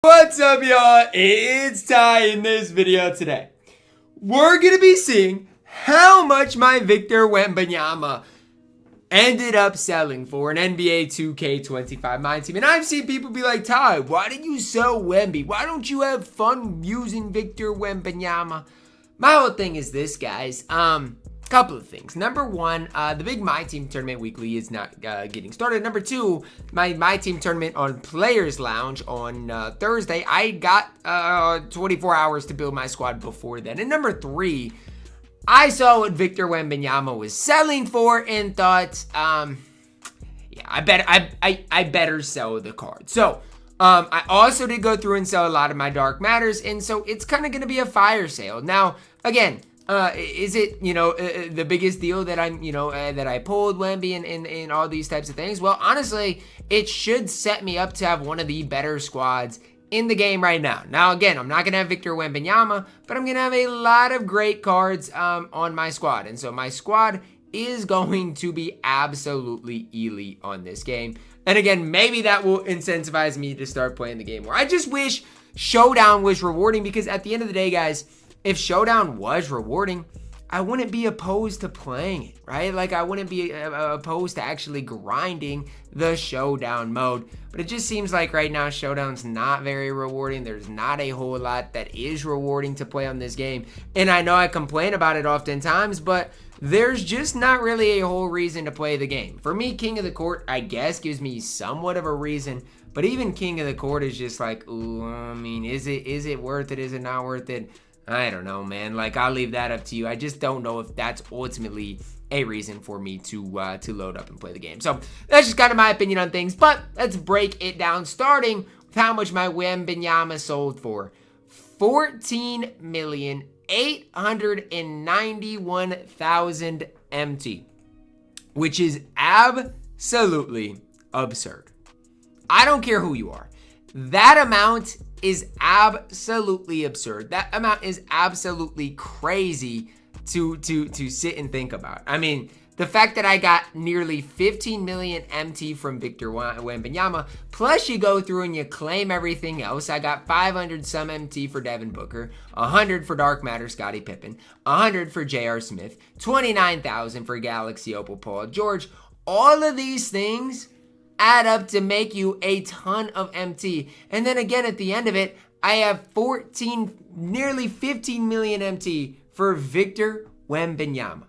What's up, y'all? It's Ty. In this video today, we're gonna be seeing how much my Victor Wembanyama ended up selling for an NBA 2K25 MyTEAM. And I've seen people be like, Ty, why did you sell Wemby? Why don't you have fun using Victor Wembanyama? My whole thing is this, guys. Couple of things. Number one, the big MyTEAM tournament weekly is not getting started. Number two, my MyTEAM tournament on Players Lounge on Thursday, I got 24 hours to build my squad before then. And number three, I saw what Victor Wembanyama was selling for and thought, yeah, I better sell the card. So, I also did go through and sell a lot of my Dark Matters, and so it's kind of going to be a fire sale. Now, again, is it, the biggest deal that I'm, that I pulled Wemby and all these types of things? Well, honestly, it should set me up to have one of the better squads in the game right now. Now, again, I'm not going to have Victor Wembanyama, but I'm going to have a lot of great cards on my squad. And so my squad is going to be absolutely elite on this game. And again, maybe that will incentivize me to start playing the game more. I just wish Showdown was rewarding, because at the end of the day, guys, if Showdown was rewarding, I wouldn't be opposed to playing it, right? Like, I wouldn't be opposed to actually grinding the Showdown mode. But it just seems like right now Showdown's not very rewarding. There's not a whole lot that is rewarding to play on this game. And I know I complain about it oftentimes, but there's just not really a whole reason to play the game. For me, King of the Court, I guess, gives me somewhat of a reason. But even King of the Court is just like, ooh, I mean, is it worth it? Is it not worth it? I don't know, man. Like, I'll leave that up to you. I just don't know if that's ultimately a reason for me to load up and play the game. So that's just kind of my opinion on things. But let's break it down, starting with how much my Wembanyama sold for. $14,891,000 MT, which is absolutely absurd. I don't care who you are. That amount is absolutely absurd. That amount is absolutely crazy to sit and think about. I mean, the fact that I got nearly 15 million MT from Victor Wembanyama, plus you go through and you claim everything else. I got 500 some MT for Devin Booker, 100 for Dark Matter Scottie Pippen, 100 for J.R. Smith, 29,000 for Galaxy Opal Paul George. All of these things add up to make you a ton of MT. And then again, at the end of it, I have nearly 15 million MT for Victor Wembanyama.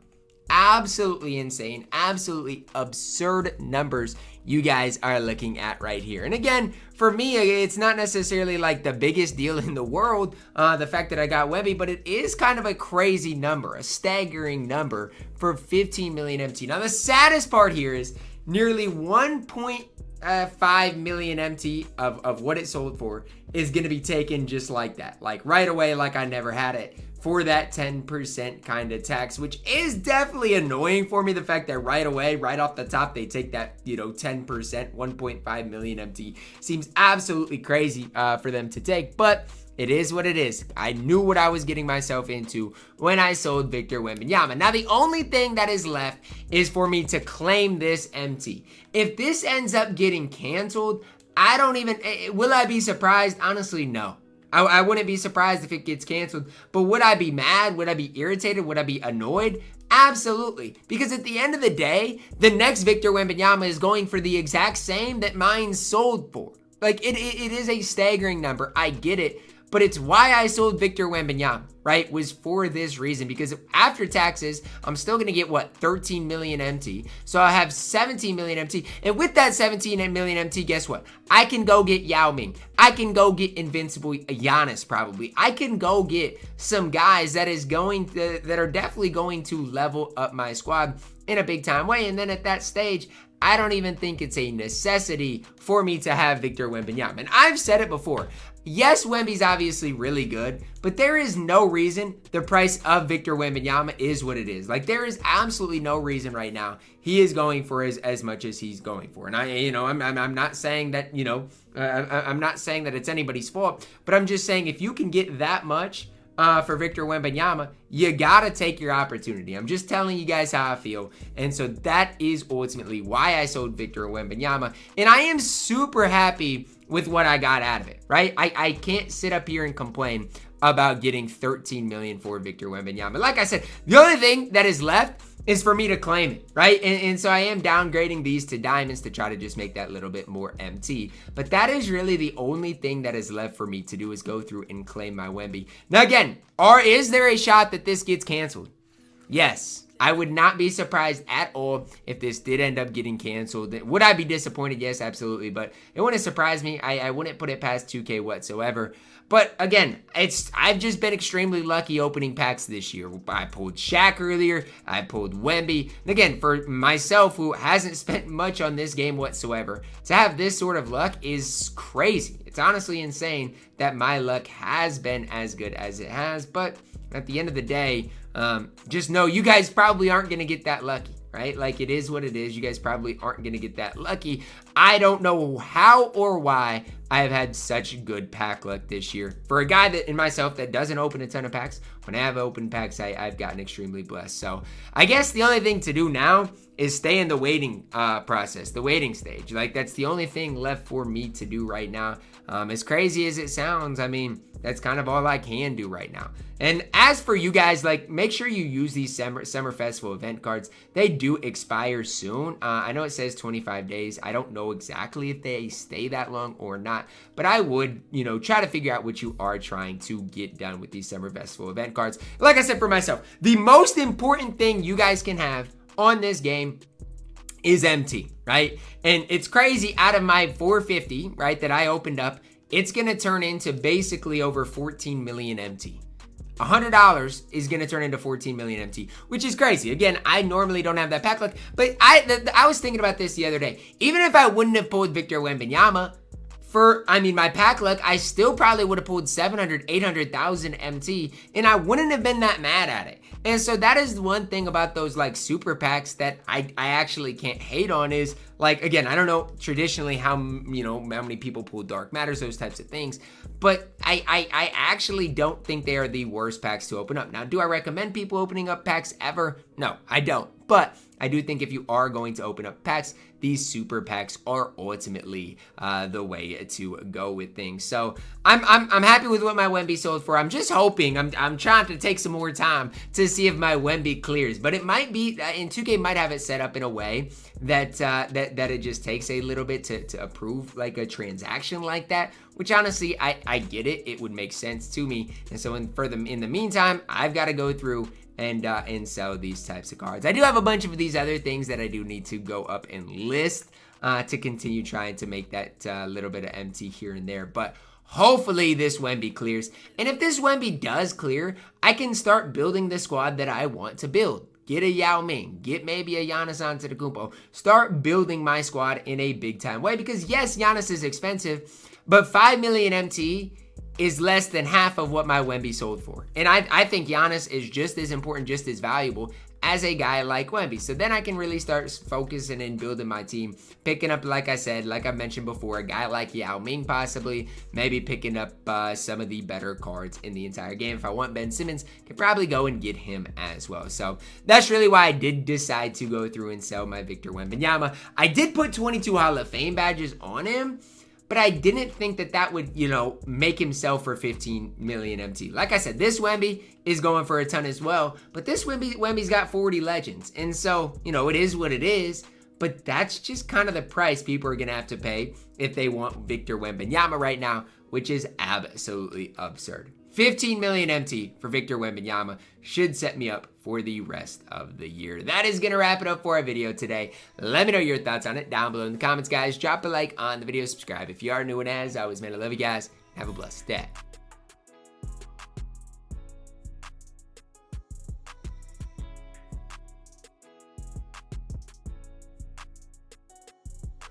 Absolutely insane, absolutely absurd numbers you guys are looking at right here. And again, for me, it's not necessarily like the biggest deal in the world, the fact that I got Wemby, but it is kind of a crazy number, a staggering number for 15 million MT. Now, the saddest part here is nearly 1.5 million MT of what it sold for is going to be taken just like that. Like right away, like I never had it, for that 10% kind of tax, which is definitely annoying for me. The fact that right away, right off the top, they take that, 10%, 1.5 million MT seems absolutely crazy for them to take. But it is what it is. I knew what I was getting myself into when I sold Victor Wembanyama. Now, the only thing that is left is for me to claim this MT. If this ends up getting canceled, will I be surprised? Honestly, no. I wouldn't be surprised if it gets canceled. But would I be mad? Would I be irritated? Would I be annoyed? Absolutely. Because at the end of the day, the next Victor Wembanyama is going for the exact same that mine sold for. Like, it is a staggering number. I get it. But it's why I sold Victor Wembanyama, right? Was for this reason. Because after taxes, I'm still going to get, 13 million MT. So I have 17 million MT. And with that 17 million MT, guess what? I can go get Yao Ming. I can go get Invincible Giannis, probably. I can go get some guys that are definitely going to level up my squad in a big time way. And then at that stage, I don't even think it's a necessity for me to have Victor Wembanyama. And I've said it before. Yes, Wemby's obviously really good, but there is no reason the price of Victor Wembanyama is what it is. Like, there is absolutely no reason right now he is going for as much as he's going for. And I'm not saying that, I'm not saying that it's anybody's fault, but I'm just saying if you can get that much for Victor Wembanyama, you gotta take your opportunity. I'm just telling you guys how I feel. And so that is ultimately why I sold Victor Wembanyama. And I am super happy with what I got out of it, right? I can't sit up here and complain about getting 13 million for Victor Wembanyama. Like I said, the only thing that is left is for me to claim it, right? And so I am downgrading these to diamonds to try to just make that little bit more MT. But that is really the only thing that is left for me to do, is go through and claim my Wemby. Now again, is there a shot that this gets canceled? Yes. I would not be surprised at all if this did end up getting canceled. Would I be disappointed? Yes, absolutely. But it wouldn't surprise me. I wouldn't put it past 2K whatsoever. But again, I've just been extremely lucky opening packs this year. I pulled Shaq earlier. I pulled Wemby. And again, for myself, who hasn't spent much on this game whatsoever, to have this sort of luck is crazy. It's honestly insane that my luck has been as good as it has. But at the end of the day, just know you guys probably aren't going to get that lucky, right? Like, it is what it is. You guys probably aren't going to get that lucky. I don't know how or why I have had such good pack luck this year. For a guy that, in myself, that doesn't open a ton of packs, when I have open packs, I've gotten extremely blessed. So I guess the only thing to do now is stay in the waiting process, the waiting stage. Like, that's the only thing left for me to do right now. As crazy as it sounds, I mean, that's kind of all I can do right now. And as for you guys, like, make sure you use these Summer Festival event cards. They do expire soon. I know it says 25 days. I don't know exactly if they stay that long or not, but I would, try to figure out what you are trying to get done with these Summer Festival event cards. Like I said, for myself, the most important thing you guys can have on this game is MT, right? And it's crazy, out of my 450, right, that I opened up, it's going to turn into basically over 14 million MT. $100 is going to turn into 14 million MT, which is crazy. Again, I normally don't have that pack luck, but I was thinking about this the other day. Even if I wouldn't have pulled Victor Wembanyama, my pack luck, I still probably would have pulled 700, 800,000 MT, and I wouldn't have been that mad at it. And so that is one thing about those, like, super packs that I actually can't hate on is, like, again, I don't know traditionally how many people pull Dark Matters, those types of things, but I actually don't think they are the worst packs to open up. Now, do I recommend people opening up packs ever? No, I don't. But I do think if you are going to open up packs, these super packs are ultimately the way to go with things. So I'm happy with what my Wemby sold for. I'm just hoping, I'm trying to take some more time to see if my Wemby clears. But it might be, and 2K might have it set up in a way that that it just takes a little bit to approve like a transaction like that. Which honestly, I get it. It would make sense to me. And so in the meantime, I've got to go through and sell these types of cards. I do have a bunch of these other things that I do need to go up and list to continue trying to make that little bit of MT here and there. But hopefully this Wemby clears. And if this Wemby does clear, I can start building the squad that I want to build. Get a Yao Ming, get maybe a Giannis Antetokounmpo. Start building my squad in a big time way, because yes, Giannis is expensive, but 5 million MT is less than half of what my Wemby sold for. And I think Giannis is just as important, just as valuable as a guy like Wemby. So then I can really start focusing and building my team, picking up, like I said, like I mentioned before, a guy like Yao Ming possibly, maybe picking up some of the better cards in the entire game. If I want Ben Simmons, could probably go and get him as well. So that's really why I did decide to go through and sell my Victor Wembanyama. I did put 22 Hall of Fame badges on him, but I didn't think that would, make him sell for 15 million MT. Like I said, this Wemby is going for a ton as well, but this Wemby's got 40 legends. And so, it is what it is, but that's just kind of the price people are going to have to pay if they want Victor Wembanyama right now, which is absolutely absurd. 15 million MT for Victor Wembanyama should set me up for the rest of the year. That is going to wrap it up for our video today. Let me know your thoughts on it down below in the comments, guys. Drop a like on the video, subscribe if you are new, and as always, man, I love you guys. Have a blessed day.